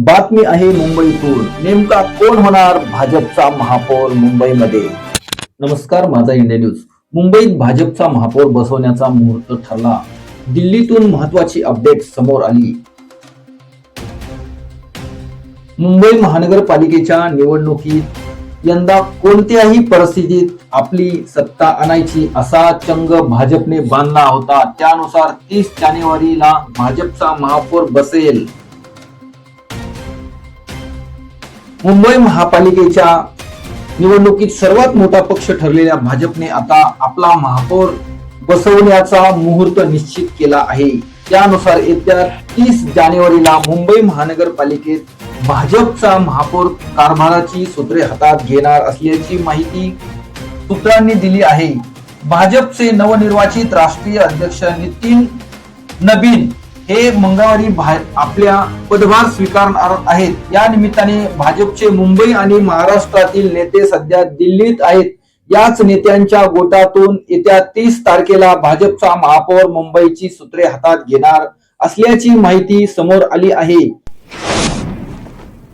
बातमी आहे मुंबईतून. नेमका कोण होणार भाजपचा महापौर मुंबईमध्ये? नमस्कार, माझा इंडिया न्यूज. मुंबईत भाजपचा महापौर बसवण्याचा मुहूर्त ठरला. दिल्लीतून महत्वाची अपडेट समोर आली. मुंबई महानगरपालिकेच्या निवडणुकीत यंदा कोणत्याही परिस्थितीत आपली सत्ता आणायची असा चंग भाजपने बांधला होता. त्यानुसार 30 जानेवारीला भाजपचा महापौर बसेल. मुंबई महापालिकेच्या निवडणुकीत सर्वात मोठा पक्ष ठरलेल्या भाजपने आता आपला महापौर बसवण्याचा मुहूर्त निश्चित केला आहे. त्यानुसार येत्या 30 जानेवारीला मुंबई महानगरपालिकेत भाजपचा महापौर कारभाराची सूत्रे हातात घेणार असल्याची माहिती सूत्रांनी दिली आहे. भाजपचे नवनिर्वाचित राष्ट्रीय अध्यक्ष नितीन नबीन हे मंगळवारी आपल्या पदभार स्वीकारणार आहेत. या निमित्ताने भाजपचे मुंबई आणि महाराष्ट्रातील नेते सध्या दिल्लीत आहेत. याच नेत्यांच्या गोटातून येत्या 30 तारखेला भाजपचा महापौर मुंबईची सूत्रे हातात घेणार असल्याची माहिती समोर आली आहे.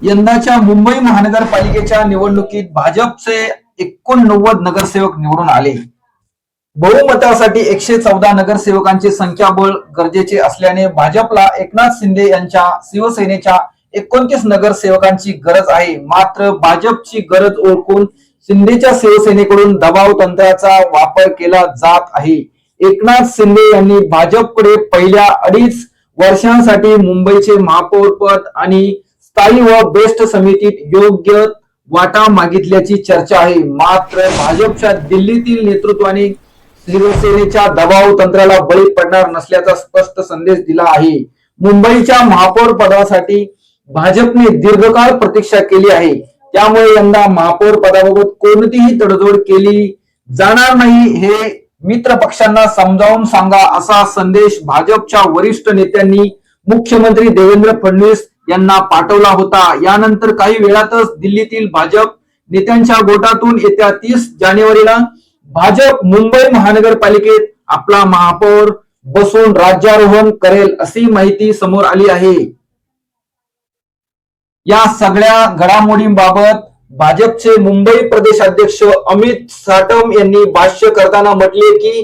यंदाच्या मुंबई महानगरपालिकेच्या निवडणुकीत भाजपचे 89 नगरसेवक निवडून आले. बहुमतासाठी 114 नगरसेवकांचे संख्याबळ गरजेचे असल्याने भाजपला एकनाथ शिंदे यांच्या शिवसेनेच्या 29 नगरसेवकांची गरज आहे. मात्र भाजपची गरज ओळखून शिंदेच्या शिवसेनेकडून दबाव तंत्राचा वापर केला जात आहे. एकनाथ शिंदे यांनी भाजपकडे पहिल्या 2.5 वर्षांसाठी मुंबईचे महापौर पद आणि स्थायी व बेस्ट समितीत योग्य वाटा मागितल्याची चर्चा आहे. मात्र भाजपच्या दिल्लीतील नेतृत्वाने शिवसेनेच्या दबाव तंत्राला बळी पडणार नसल्याचा स्पष्ट संदेश दिला आहे. मुंबईच्या महापौर पदासाठी भाजपने दीर्घकाळ प्रतीक्षा केली आहे. त्यामुळे यंदा महापौर पदाबाबत कोणतीही तडजोड केली जाणार नाही हे मित्र पक्षांना समजावून सांगा, असा संदेश भाजपच्या वरिष्ठ नेत्यांनी मुख्यमंत्री देवेंद्र फडणवीस यांना पाठवला होता. यानंतर काही वेळातच दिल्लीतील भाजप नेत्यांच्या गोटातून येत्या 30 जानेवारीला भाजप मुंबई महानगरपालिकेत आपला महापौर बसवून राज्यारोहण करेल अशी माहिती समोर आली आहे. या सगळ्या घडामोडींबाबत भाजपचे मुंबई प्रदेशाध्यक्ष अमित साटम यांनी भाष्य करताना म्हटले की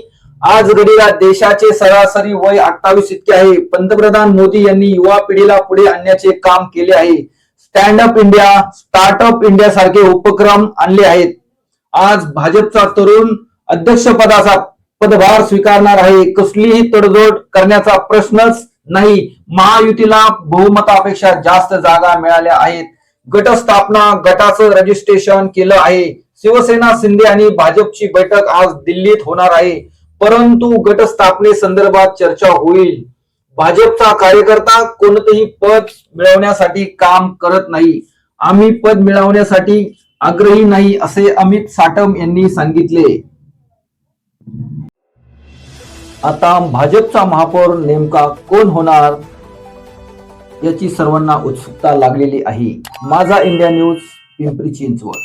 आज घडीला देशाचे सरासरी वय 28 इतके आहे. पंतप्रधान मोदी यांनी युवा पिढीला पुढे आणण्याचे काम केले आहे. Stand up India, startup India सारखे उपक्रम आणले आहेत. आज भाजपचा तरुण अध्यक्षपदाचा पदभार स्वीकारणार आहे. कसलीही तडजोड करण्याचा प्रश्नच नाही. महायुतीला बहुमतापेक्षा जास्त जागा मिळाल्या आहेत. गटस्थापना गटाचं रजिस्ट्रेशन केलं आहे. शिवसेना, शिंदे आणि भाजपची बैठक आज दिल्लीत होणार आहे. परंतु गटस्थापने संदर्भात चर्चा होईल. भाजपचा कार्यकर्ता कोणतेही पद मिळवण्यासाठी काम करत नाही. आम्ही पद मिळवण्यासाठी आग्रही नाही असे अमित साटम यांनी सांगितले. आता भाजपचा महापौर नेमका कोण होणार याची सर्वांना उत्सुकता लागलेली आहे. माझा इंडिया न्यूज, पिंपरी चिंचवड.